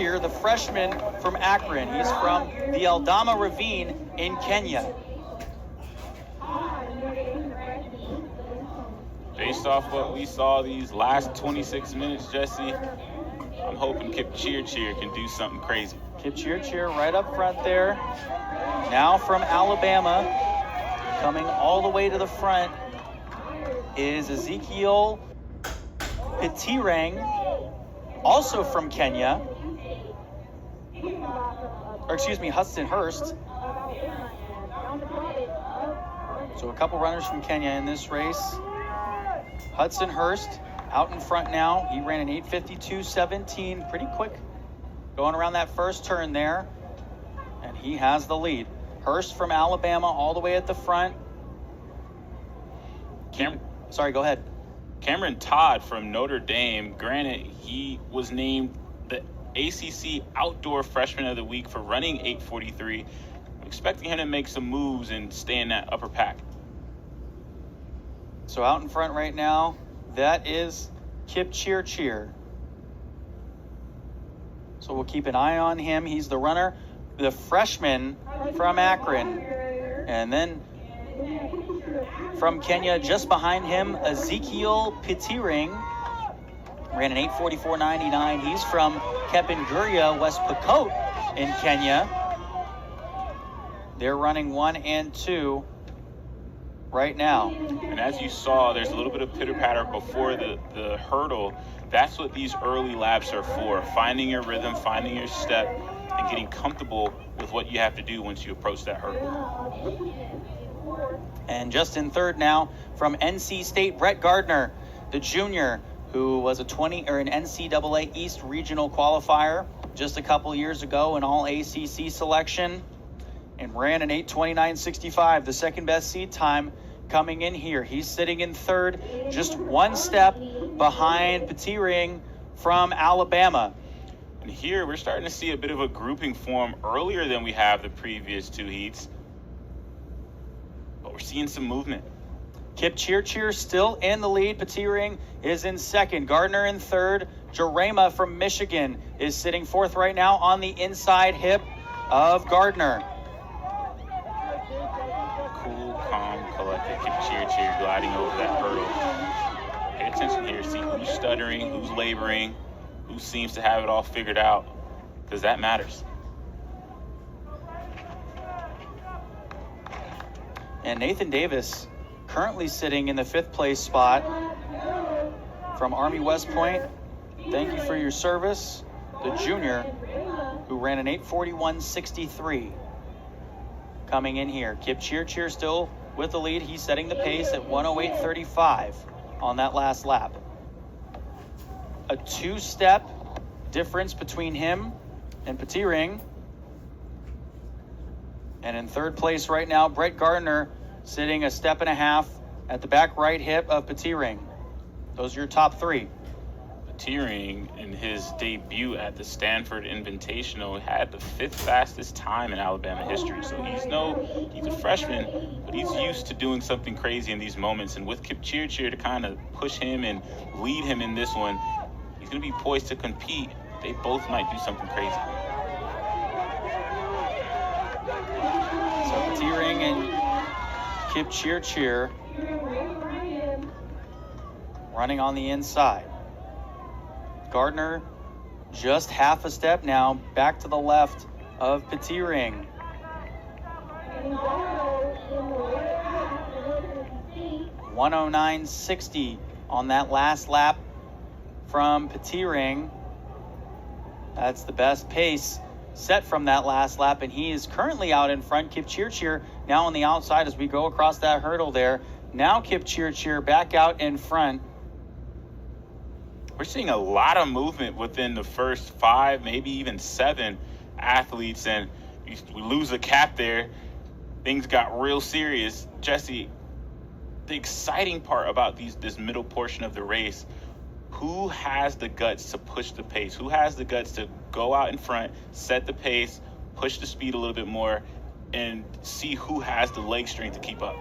Cheer, the freshman from Akron. He's from the Eldama Ravine in Kenya. Based off what we saw these last 26 minutes, Jesse, I'm hoping Kip Cheer can do something crazy. Kip Cheer right up front there. Now from Alabama, coming all the way to the front is Ezekiel Pitirang, also from Kenya. Or excuse me, Hudson Hurst. So a couple runners from Kenya in this race. Hudson Hurst out in front now. He ran an 8:52.17, pretty quick, going around that first turn there, and he has the lead. Hurst from Alabama all the way at the front. Sorry, go ahead. Cameron Todd from Notre Dame, granted, he was named the ACC Outdoor Freshman of the Week for running 8:43. I'm expecting him to make some moves and stay in that upper pack. So out in front right now, that is Kip Cheer. So we'll keep an eye on him. He's the runner, the freshman from Akron. And then from Kenya, just behind him, Ezekiel Pitirang ran an 8:44.99. He's from Kepenguria, West Pokot in Kenya. They're running 1 and 2 right now. And as you saw, there's a little bit of pitter-patter before the hurdle. That's what these early laps are for, finding your rhythm, finding your step, and getting comfortable with what you have to do once you approach that hurdle. And just in third now from NC State, Brett Gardner, the junior, who was an NCAA East regional qualifier just a couple years ago, an all-ACC selection, and ran an 8:29.65, the second best seed time coming in here. He's sitting in third, just one step behind Pitirang from Alabama. And here we're starting to see a bit of a grouping form earlier than we have the previous two heats. But we're seeing some movement. Kip Cheer still in the lead. Pitirang is in second. Gardner in third. Jarema from Michigan is sitting fourth right now on the inside hip of Gardner. Cool, calm, collected. Kip Cheer gliding over that hurdle. Pay attention here. See who's stuttering, who's laboring, who seems to have it all figured out, because that matters. And Nathan Davis currently sitting in the fifth place spot from Army West Point. Thank you for your service. The junior who ran an 8:41.63 coming in here. Kip Cheer still with the lead. He's setting the pace at 1:08.35 on that last lap. A two-step difference between him and Pitirang. And in third place right now, Brett Gardner sitting a step and a half at the back right hip of Pitirang. Those are your top three. Pitirang, in his debut at the Stanford Invitational, had the fifth fastest time in Alabama history. So he's a freshman, but he's used to doing something crazy in these moments. And with Kip Cheer to kind of push him and lead him in this one, he's going to be poised to compete. They both might do something crazy. So Pitirang and Kip Cheer running on the inside. Gardner just half a step now back to the left of Pitirang. $109.60 on that last lap from Pitirang. That's the best pace set from that last lap, and he is currently out in front. Kip Cheer now on the outside as we go across that hurdle there. Now Kip Cheer back out in front. We're seeing a lot of movement within the first 5, maybe even 7 athletes, and we lose a cap there. Things got real serious. Jesse, the exciting part about this middle portion of the race, who has the guts to push the pace? Who has the guts to go out in front, set the pace, push the speed a little bit more, and see who has the leg strength to keep up?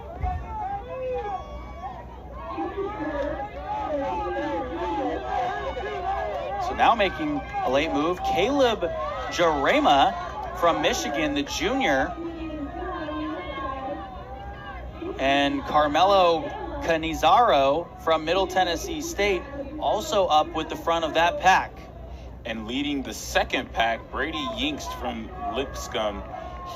So So now making a late move, Caleb Jarema from Michigan, the junior. And Carmelo Canizaro from Middle Tennessee State also up with the front of that pack. And leading the second pack, Brady Yingst from Lipscomb.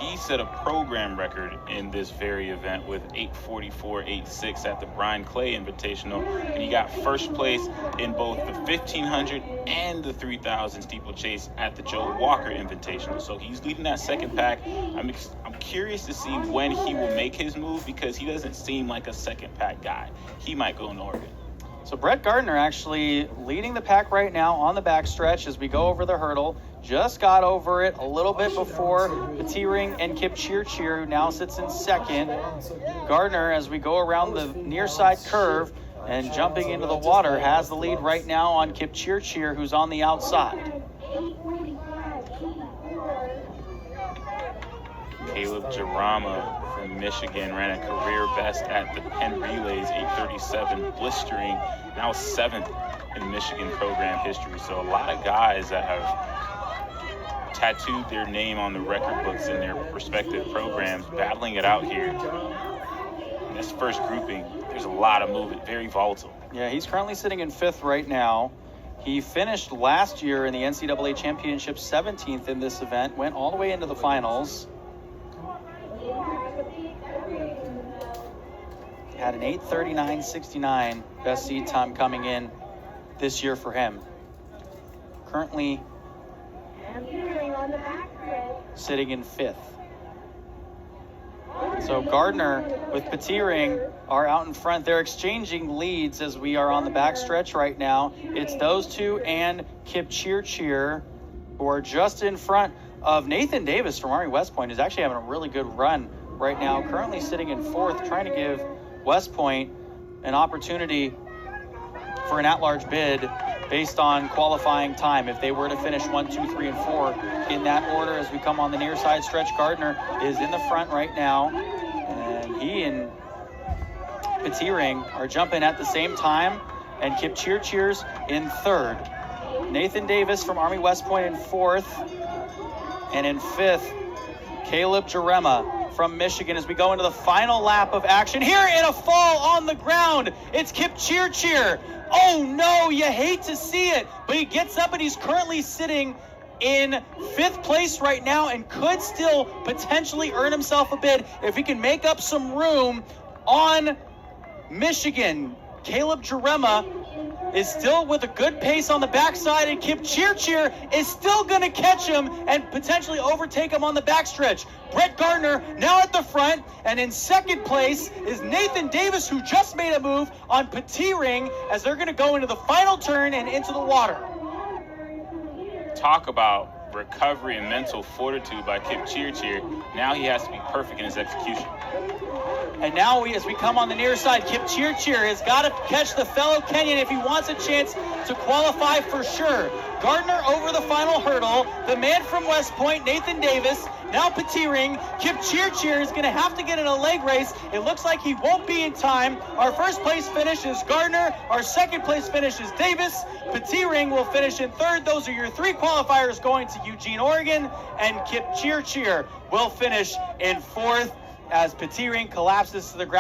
He set a program record in this very event with 8:44.86 at the Brian Clay Invitational. And he got first place in both the 1500 and the 3000 steeplechase at the Joe Walker Invitational. So he's leading that second pack. I'm curious to see when he will make his move, because he doesn't seem like a second pack guy. He might go in Oregon. So Brett Gardner actually leading the pack right now on the backstretch as we go over the hurdle. Just got over it a little bit before Petiring and Kipchirchir, who now sits in second. Gardner, as we go around the near side curve and jumping into the water, has the lead right now on Kipchirchir, who's on the outside. Caleb Jarama from Michigan ran a career best at the Penn Relays, 8:37, blistering, now 7th in Michigan program history. So a lot of guys that have tattooed their name on the record books in their respective programs, battling it out here. In this first grouping, there's a lot of movement, very volatile. Yeah, he's currently sitting in 5th right now. He finished last year in the NCAA Championship 17th in this event, went all the way into the finals. Had an 8:39.69 best seed time coming in this year for him. Currently sitting in 5th. So Gardner with Petiring are out in front. They're exchanging leads as we are on the backstretch right now. It's those two and Kipchirchir who are just in front of Nathan Davis from Army West Point, who's actually having a really good run right now, currently sitting in 4th, trying to give West Point an opportunity for an at-large bid based on qualifying time. If they were to finish 1, 2, 3, and 4 in that order as we come on the near side stretch, Gardner is in the front right now, and he and Petiring are jumping at the same time, and Kipchirchir's in 3rd. Nathan Davis from Army West Point in 4th, and in 5th, Caleb Jarema from Michigan as we go into the final lap of action. Here in a fall on the ground, it's Kipchirchir. Oh no, you hate to see it, but he gets up and he's currently sitting in 5th place right now and could still potentially earn himself a bid if he can make up some room on Michigan. Caleb Jarema is still with a good pace on the backside, and Kipchirchir is still going to catch him and potentially overtake him on the backstretch. Brett Gardner now at the front, and in 2nd place is Nathan Davis, who just made a move on Petiring as they're going to go into the final turn and into the water. Talk about recovery and mental fortitude by Kipchirchir. Now he has to be perfect in his execution. And now as we come on the near side, Kipchirchir has got to catch the fellow Kenyan if he wants a chance to qualify for sure. Gardner over the final hurdle. The man from West Point, Nathan Davis, now Petiring. Kipchirchir is going to have to get in a leg race. It looks like he won't be in time. Our first place finish is Gardner. Our second place finish is Davis. Petiring will finish in 3rd. Those are your 3 qualifiers going to Eugene, Oregon. And Kipchirchir will finish in 4th as Petiring collapses to the ground.